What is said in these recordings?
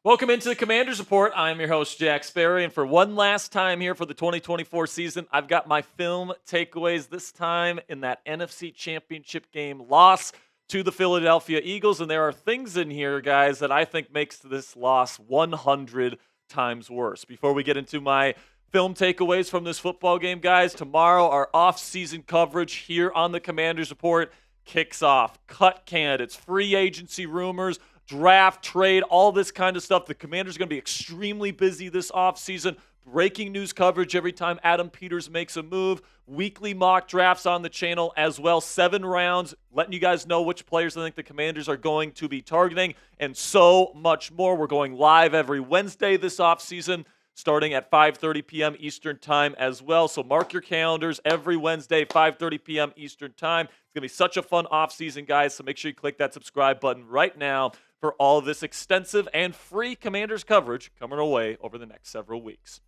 Welcome into the Commander's Report. I'm your host, Jack Sperry, and for one last time here for the 2024 season, I've got my film takeaways this time in that NFC Championship game loss to the Philadelphia Eagles, and there are things in here, guys, that I think makes this loss 100 times worse. Before we get into my film takeaways from this football game, guys, tomorrow our off-season coverage here on the Commander's Report kicks off. Cut candidates, free agency rumors, draft, trade, all this kind of stuff. The Commanders are going to be extremely busy this offseason. Breaking news coverage every time Adam Peters makes a move. Weekly mock drafts on the channel as well. 7 rounds, letting you guys know which players I think the Commanders are going to be targeting, and so much more. We're going live every Wednesday this offseason, starting at 5:30 p.m. Eastern Time as well. So mark your calendars every Wednesday, 5:30 p.m. Eastern Time. It's going to be such a fun offseason, guys, so make sure you click that subscribe button right now for all of this extensive and free Commanders coverage coming our way over the next several weeks.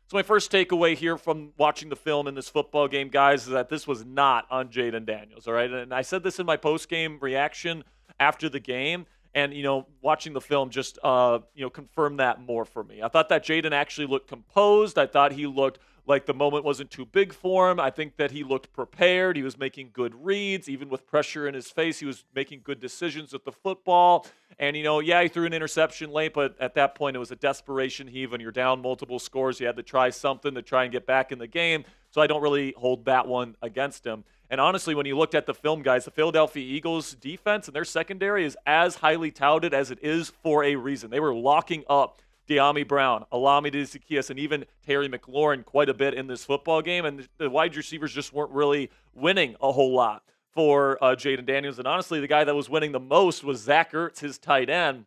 So my first takeaway here from watching the film in this football game, guys, is that this was not on Jayden Daniels, all right? And I said this in my post-game reaction after the game, and, watching the film just, confirmed that more for me. I thought that Jayden actually looked composed. I thought he looked like the moment wasn't too big for him. I think that he looked prepared. He was making good reads. Even with pressure in his face, he was making good decisions with the football. And, he threw an interception late, but at that point it was a desperation heave. When you're down multiple scores, you had to try something to try and get back in the game. So I don't really hold that one against him. And honestly, when you looked at the film, guys, the Philadelphia Eagles defense and their secondary is as highly touted as it is for a reason. They were locking up De'Ami Brown, Alami Zaccheaus, and even Terry McLaurin quite a bit in this football game. And the wide receivers just weren't really winning a whole lot for Jayden Daniels. And honestly, the guy that was winning the most was Zach Ertz, his tight end.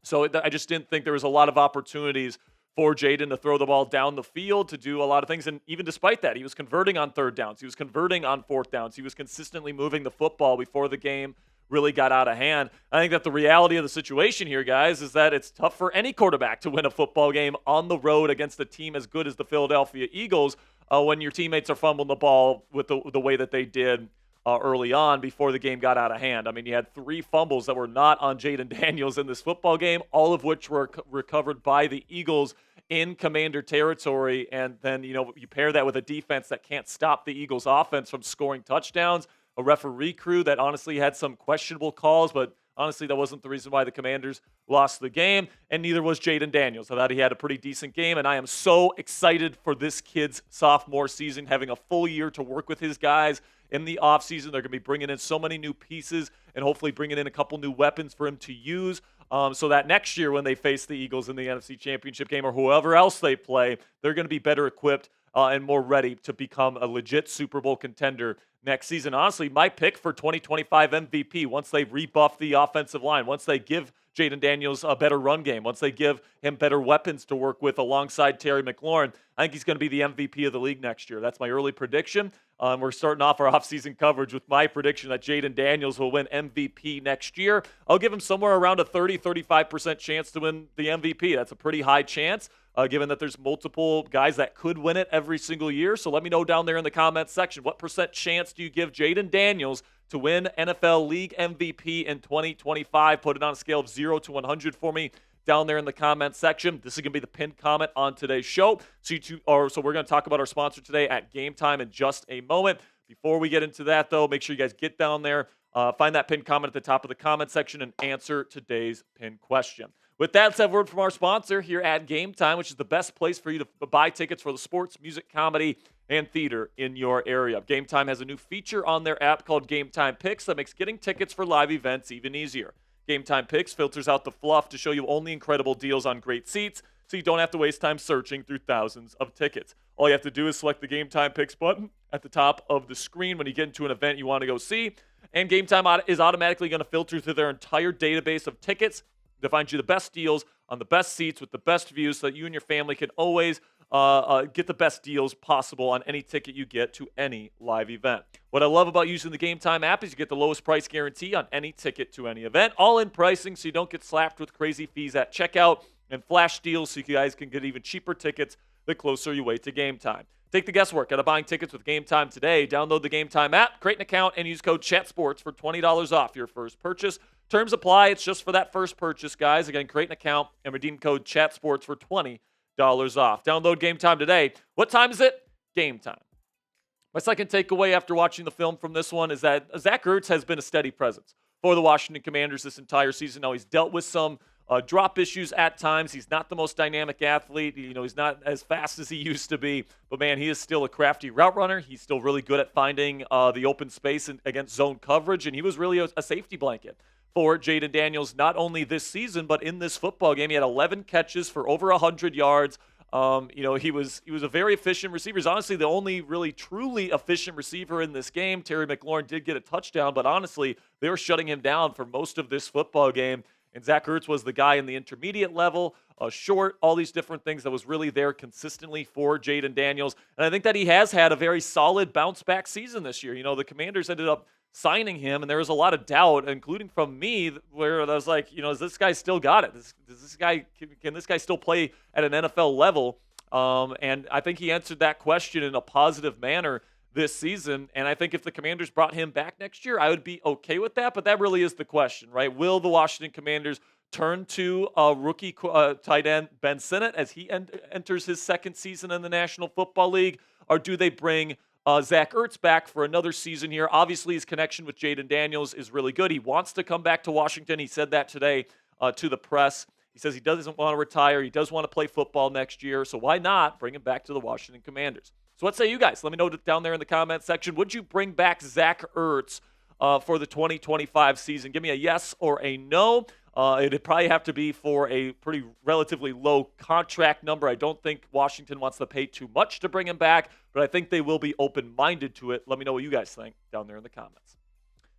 So I just didn't think there was a lot of opportunities for Jayden to throw the ball down the field, to do a lot of things. And even despite that, he was converting on third downs. He was converting on fourth downs. He was consistently moving the football before the game really got out of hand. I think that the reality of the situation here, guys, is that it's tough for any quarterback to win a football game on the road against a team as good as the Philadelphia Eagles when your teammates are fumbling the ball with the way that they did early on before the game got out of hand. I mean, you had 3 fumbles that were not on Jayden Daniels in this football game, all of which were recovered by the Eagles in Commander territory. And then, you pair that with a defense that can't stop the Eagles offense from scoring touchdowns, a referee crew that honestly had some questionable calls, but honestly, that wasn't the reason why the Commanders lost the game, and neither was Jayden Daniels. I thought he had a pretty decent game, and I am so excited for this kid's sophomore season, having a full year to work with his guys in the offseason. They're going to be bringing in so many new pieces and hopefully bringing in a couple new weapons for him to use so that next year when they face the Eagles in the NFC Championship game or whoever else they play, they're going to be better equipped and more ready to become a legit Super Bowl contender next season. Honestly, my pick for 2025 MVP, once they rebuff the offensive line, once they give Jayden Daniels a better run game, once they give him better weapons to work with alongside Terry McLaurin, I think he's going to be the MVP of the league next year. That's my early prediction. We're starting off our offseason coverage with my prediction that Jayden Daniels will win MVP next year. I'll give him somewhere around a 30-35% chance to win the MVP. That's a pretty high chance, given that there's multiple guys that could win it every single year. So let me know down there in the comments section, what percent chance do you give Jayden Daniels to win NFL League MVP in 2025? Put it on a scale of 0 to 100 for me down there in the comments section. This is going to be the pinned comment on today's show. So we're going to talk about our sponsor today at Game Time in just a moment. Before we get into that, though, make sure you guys get down there, find that pinned comment at the top of the comment section, and answer today's pinned question. With that, let's have a word from our sponsor here at Game Time, which is the best place for you to buy tickets for the sports, music, comedy, and theater in your area. Game Time has a new feature on their app called Game Time Picks that makes getting tickets for live events even easier. Game Time Picks filters out the fluff to show you only incredible deals on great seats, so you don't have to waste time searching through thousands of tickets. All you have to do is select the Game Time Picks button at the top of the screen when you get into an event you want to go see, and Game Time is automatically going to filter through their entire database of tickets to find you the best deals on the best seats with the best views so that you and your family can always get the best deals possible on any ticket you get to any live event. What I love about using the Game Time app is you get the lowest price guarantee on any ticket to any event, all in pricing so you don't get slapped with crazy fees at checkout, and flash deals so you guys can get even cheaper tickets the closer you wait to game time. Take the guesswork out of buying tickets with Game Time today. Download the Game Time app, create an account, and use code CHATSPORTS for $20 off your first purchase. Terms apply. It's just for that first purchase, guys. Again, create an account and redeem code CHATSPORTS for $20 off. Download Game Time today. What time is it? Game time. My second takeaway after watching the film from this one is that Zach Ertz has been a steady presence for the Washington Commanders this entire season. Now, he's dealt with some drop issues at times. He's not the most dynamic athlete. He's not as fast as he used to be. But, man, he is still a crafty route runner. He's still really good at finding the open space against zone coverage. And he was really a safety blanket for Jayden Daniels, not only this season, but in this football game. He had 11 catches for over 100 yards. He was a very efficient receiver. He's honestly the only really truly efficient receiver in this game. Terry McLaurin did get a touchdown, but honestly, they were shutting him down for most of this football game. And Zach Ertz was the guy in the intermediate level, short, all these different things that was really there consistently for Jayden Daniels. And I think that he has had a very solid bounce-back season this year. The Commanders ended up signing him, and there was a lot of doubt, including from me, where I was like, is this guy still got it? Can this guy still play at an NFL level? And I think he answered that question in a positive manner this season. And I think if the Commanders brought him back next year, I would be okay with that. But that really is the question, right? Will the Washington Commanders turn to rookie tight end Ben Sinnott as he enters his second season in the National Football League? Or do they bring Zach Ertz back for another season here? Obviously, his connection with Jayden Daniels is really good. He wants to come back to Washington. He said that today to the press. He says he doesn't want to retire. He does want to play football next year. So why not bring him back to the Washington Commanders? So what say you guys? Let me know down there in the comment section. Would you bring back Zach Ertz for the 2025 season? Give me a yes or a no. It'd probably have to be for a pretty relatively low contract number. I don't think Washington wants to pay too much to bring him back, but I think they will be open-minded to it. Let me know what you guys think down there in the comments.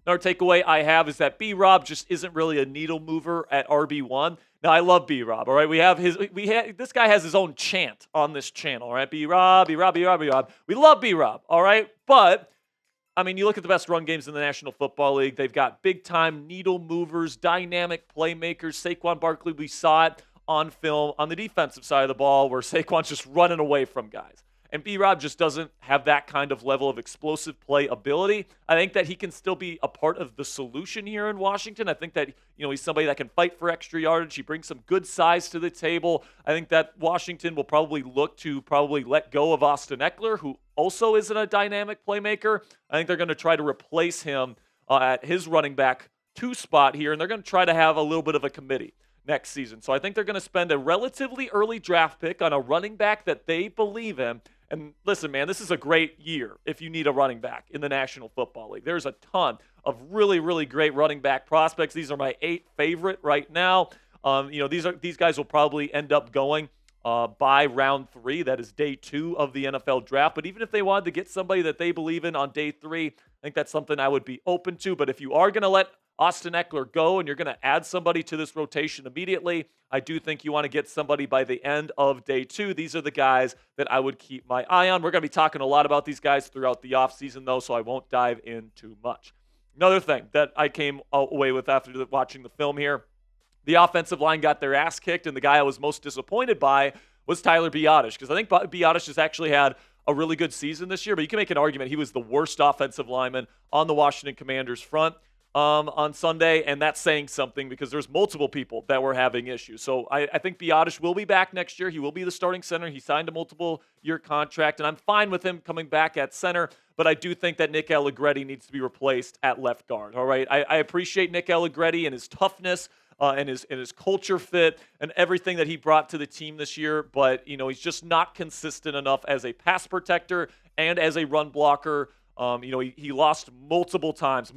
Another takeaway I have is that B-Rob just isn't really a needle mover at RB1. Now, I love B-Rob, all right? This guy has his own chant on this channel, all right? B-Rob, B-Rob, B-Rob, B-Rob. We love B-Rob, all right? But you look at the best run games in the National Football League. They've got big-time needle movers, dynamic playmakers. Saquon Barkley, we saw it on film on the defensive side of the ball where Saquon's just running away from guys. And B-Rob just doesn't have that kind of level of explosive play ability. I think that he can still be a part of the solution here in Washington. I think that, he's somebody that can fight for extra yardage. He brings some good size to the table. I think that Washington will probably look to let go of Austin Eckler, who also isn't a dynamic playmaker. I think they're going to try to replace him at his running back 2 spot here, and they're going to try to have a little bit of a committee next season. So I think they're going to spend a relatively early draft pick on a running back that they believe in. And listen, man, this is a great year if you need a running back in the National Football League. There's a ton of really, really great running back prospects. These are my 8 favorite right now. These guys will probably end up going by round 3. That is day 2 of the NFL draft. But even if they wanted to get somebody that they believe in on day 3, I think that's something I would be open to. But if you are going to let Austin Eckler go and you're going to add somebody to this rotation immediately, I do think you want to get somebody by the end of day 2. These are the guys that I would keep my eye on. We're going to be talking a lot about these guys throughout the offseason, though, so I won't dive in too much. Another thing that I came away with after watching the film here, the offensive line got their ass kicked, and the guy I was most disappointed by was Tyler Biadasz, because I think Biadasz has actually had a really good season this year, but you can make an argument he was the worst offensive lineman on the Washington Commanders front on Sunday, and that's saying something because there's multiple people that were having issues. So I think Biadasz will be back next year. He will be the starting center. He signed a multiple-year contract, and I'm fine with him coming back at center, but I do think that Nick Allegretti needs to be replaced at left guard, all right? I appreciate Nick Allegretti and his toughness and his culture fit and everything that he brought to the team this year, but, he's just not consistent enough as a pass protector and as a run blocker. He lost multiple times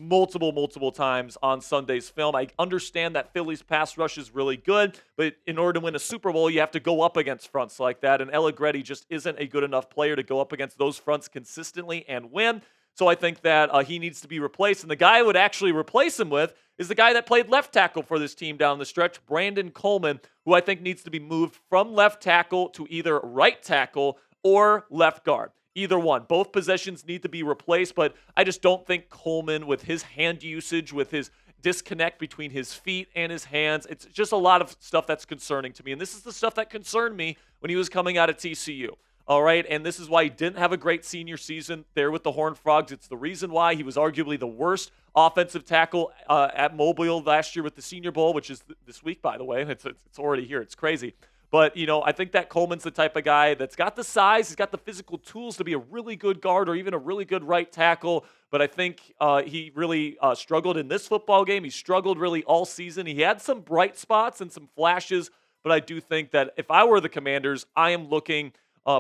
on Sunday's film. I understand that Philly's pass rush is really good, but in order to win a Super Bowl, you have to go up against fronts like that, and Allegretti just isn't a good enough player to go up against those fronts consistently and win. So I think that he needs to be replaced, and the guy I would actually replace him with is the guy that played left tackle for this team down the stretch, Brandon Coleman, who I think needs to be moved from left tackle to either right tackle or left guard. Either one. Both positions need to be replaced, but I just don't think Coleman, with his hand usage, with his disconnect between his feet and his hands, it's just a lot of stuff that's concerning to me. And this is the stuff that concerned me when he was coming out of TCU. All right. And this is why he didn't have a great senior season there with the Horned Frogs. It's the reason why he was arguably the worst offensive tackle at Mobile last year with the Senior Bowl, which is this week, by the way. It's already here. It's crazy. But, I think that Coleman's the type of guy that's got the size, he's got the physical tools to be a really good guard or even a really good right tackle. But I think he really struggled in this football game. He struggled really all season. He had some bright spots and some flashes, but I do think that if I were the Commanders, I am looking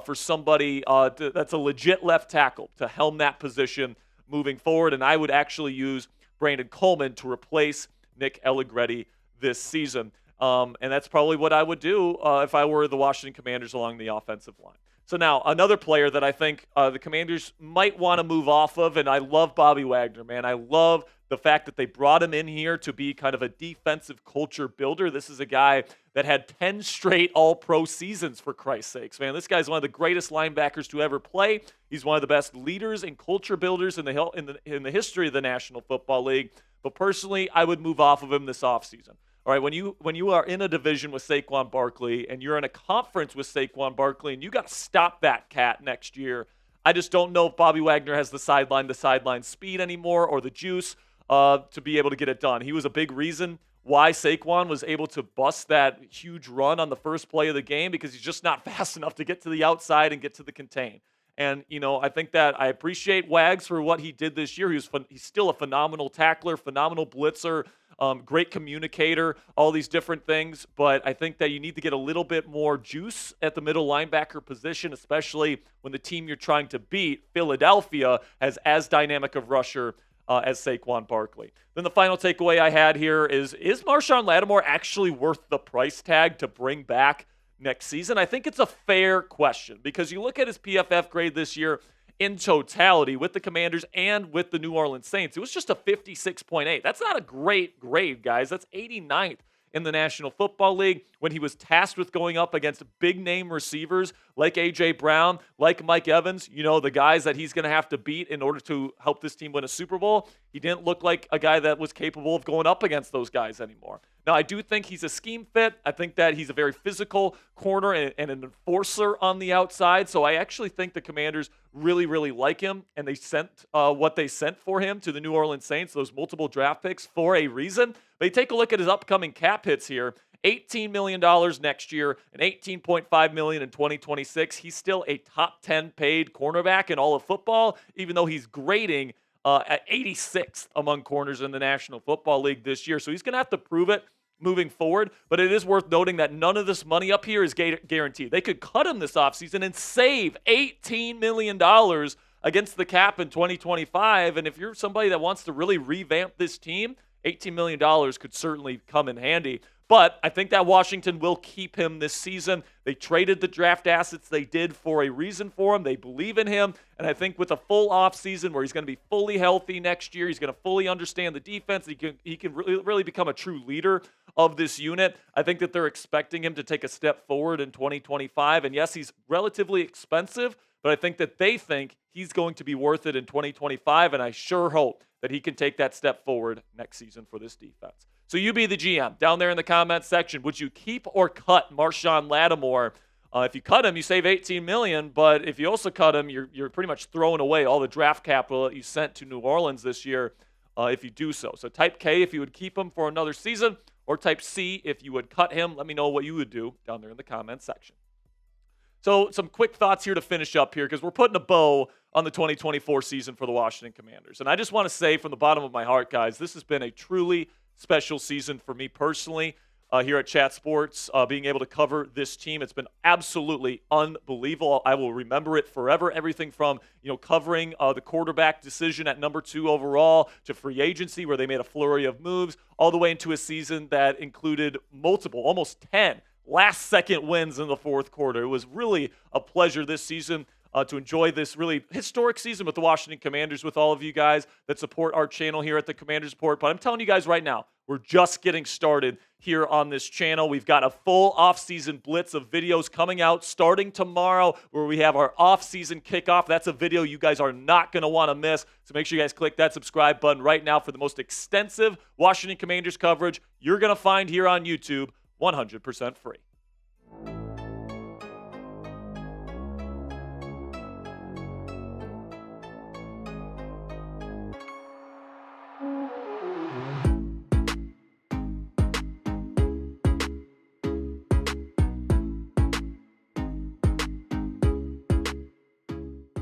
for somebody that's a legit left tackle to helm that position moving forward. And I would actually use Brandon Coleman to replace Nick Allegretti this season. And that's probably what I would do if I were the Washington Commanders along the offensive line. So now, another player that I think the Commanders might want to move off of, and I love Bobby Wagner, man. I love the fact that they brought him in here to be kind of a defensive culture builder. This is a guy that had 10 straight all-pro seasons, for Christ's sakes, man. This guy's one of the greatest linebackers to ever play. He's one of the best leaders and culture builders in the history of the National Football League. But personally, I would move off of him this offseason. All right, when you are in a division with Saquon Barkley and you're in a conference with Saquon Barkley and you got to stop that cat next year, I just don't know if Bobby Wagner has the sideline speed anymore or the juice to be able to get it done. He was a big reason why Saquon was able to bust that huge run on the first play of the game because he's just not fast enough to get to the outside and get to the contain. And, I think that I appreciate Wags for what he did this year. He's still a phenomenal tackler, phenomenal blitzer, great communicator, all these different things. But I think that you need to get a little bit more juice at the middle linebacker position, especially when the team you're trying to beat, Philadelphia, has as dynamic of rusher as Saquon Barkley. Then the final takeaway I had here is Marshon Lattimore actually worth the price tag to bring back next season? I think it's a fair question because you look at his PFF grade this year in totality with the Commanders and with the New Orleans Saints. It was just a 56.8. That's not a great grade, guys. That's 89th in the National Football League when he was tasked with going up against big-name receivers like A.J. Brown, like Mike Evans, the guys that he's going to have to beat in order to help this team win a Super Bowl. He didn't look like a guy that was capable of going up against those guys anymore. Now, I do think he's a scheme fit. I think that he's a very physical corner and an enforcer on the outside. So I actually think the Commanders really, really like him, and they sent what they sent for him to the New Orleans Saints, those multiple draft picks, for a reason. But you take a look at his upcoming cap hits here. $18 million next year and $18.5 million in 2026. He's still a top 10 paid cornerback in all of football, even though he's grading at 86th among corners in the National Football League this year. So he's going to have to prove it moving forward. But it is worth noting that none of this money up here is guaranteed. They could cut him this offseason and save $18 million against the cap in 2025. And if you're somebody that wants to really revamp this team, $18 million could certainly come in handy. But I think that Washington will keep him this season. They traded the draft assets they did for a reason for him. They believe in him. And I think with a full offseason where he's going to be fully healthy next year, he's going to fully understand the defense. He can really become a true leader of this unit. I think that they're expecting him to take a step forward in 2025. And yes, he's relatively expensive, but I think that they think he's going to be worth it in 2025. And I sure hope that he can take that step forward next season for this defense. So you be the GM. Down there in the comments section, would you keep or cut Marshon Lattimore? If you cut him, you save $18 million, but if you also cut him, you're pretty much throwing away all the draft capital that you sent to New Orleans this year if you do so. So type K if you would keep him for another season, or type C if you would cut him. Let me know what you would do down there in the comments section. So some quick thoughts here to finish up here because we're putting a bow on the 2024 season for the Washington Commanders. And I just want to say from the bottom of my heart, guys, this has been a truly special season for me personally here at Chat Sports, being able to cover this team. It's been absolutely unbelievable. I will remember it forever. Everything from, covering the quarterback decision at number 2 overall to free agency where they made a flurry of moves, all the way into a season that included almost 10 last-second wins in the fourth quarter. It was really a pleasure this season to enjoy this really historic season with the Washington Commanders with all of you guys that support our channel here at the Commanders Report. But I'm telling you guys right now, we're just getting started here on this channel. We've got a full off-season blitz of videos coming out starting tomorrow where we have our off-season kickoff. That's a video you guys are not going to want to miss. So make sure you guys click that subscribe button right now for the most extensive Washington Commanders coverage you're going to find here on YouTube, 100% free.